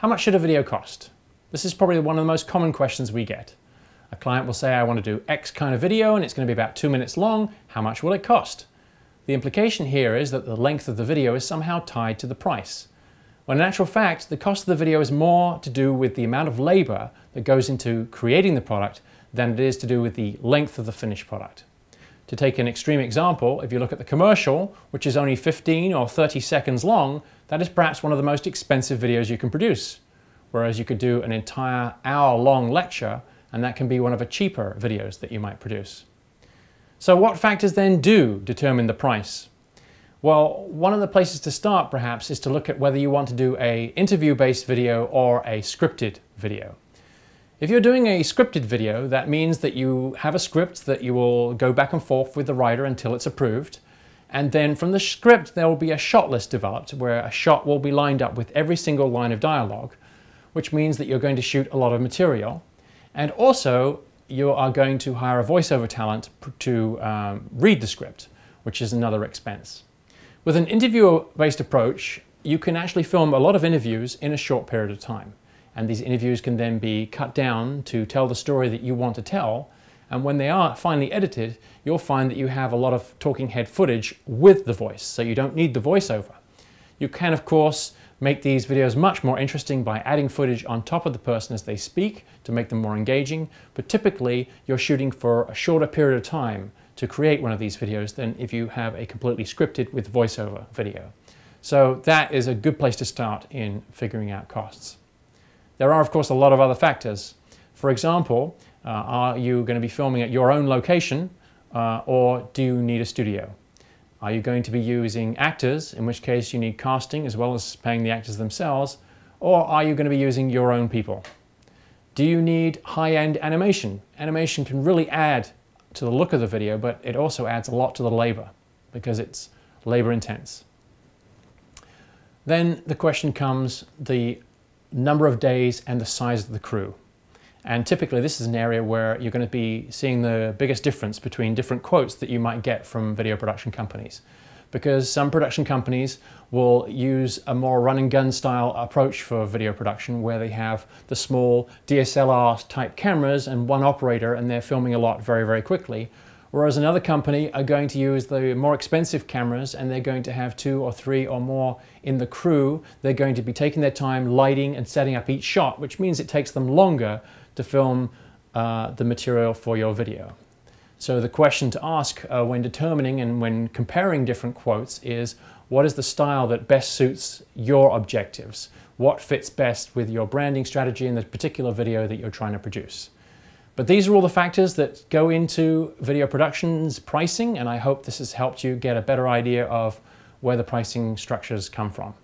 How much should a video cost? This is probably one of the most common questions we get. A client will say, I want to do X kind of video and it's going to be about 2 minutes long. How much will it cost? The implication here is that the length of the video is somehow tied to the price. When in actual fact, the cost of the video is more to do with the amount of labor that goes into creating the product than it is to do with the length of the finished product. To take an extreme example, if you look at the commercial, which is only 15 or 30 seconds long, that is perhaps one of the most expensive videos you can produce. Whereas you could do an entire hour-long lecture, and that can be one of the cheaper videos that you might produce. So what factors then do determine the price? Well, one of the places to start perhaps is to look at whether you want to do an interview-based video or a scripted video. If you're doing a scripted video, that means that you have a script that you will go back and forth with the writer until it's approved. And then from the script, there will be a shot list developed where a shot will be lined up with every single line of dialogue, which means that you're going to shoot a lot of material. And also, you are going to hire a voiceover talent to read the script, which is another expense. With an interview-based approach, you can actually film a lot of interviews in a short period of time. And these interviews can then be cut down to tell the story that you want to tell. And when they are finally edited, you'll find that you have a lot of talking head footage with the voice, so you don't need the voiceover. You can, of course, make these videos much more interesting by adding footage on top of the person as they speak to make them more engaging, but typically you're shooting for a shorter period of time to create one of these videos than if you have a completely scripted with voiceover video. So that is a good place to start in figuring out costs. There are, of course, a lot of other factors. For example, are you going to be filming at your own location or do you need a studio? Are you going to be using actors, in which case you need casting as well as paying the actors themselves, or are you going to be using your own people? Do you need high-end animation? Animation can really add to the look of the video, but it also adds a lot to the labor because it's labor intense. Then the question comes the number of days and the size of the crew. And typically this is an area where you're going to be seeing the biggest difference between different quotes that you might get from video production companies. Because some production companies will use a more run and gun style approach for video production where they have the small DSLR type cameras and one operator and they're filming a lot very, very quickly. Whereas another company are going to use the more expensive cameras and they're going to have 2 or 3 or more in the crew. They're going to be taking their time lighting and setting up each shot, which means it takes them longer to film the material for your video. So the question to ask when determining and when comparing different quotes is, what is the style that best suits your objectives? What fits best with your branding strategy in the particular video that you're trying to produce? But these are all the factors that go into video production's pricing, and I hope this has helped you get a better idea of where the pricing structures come from.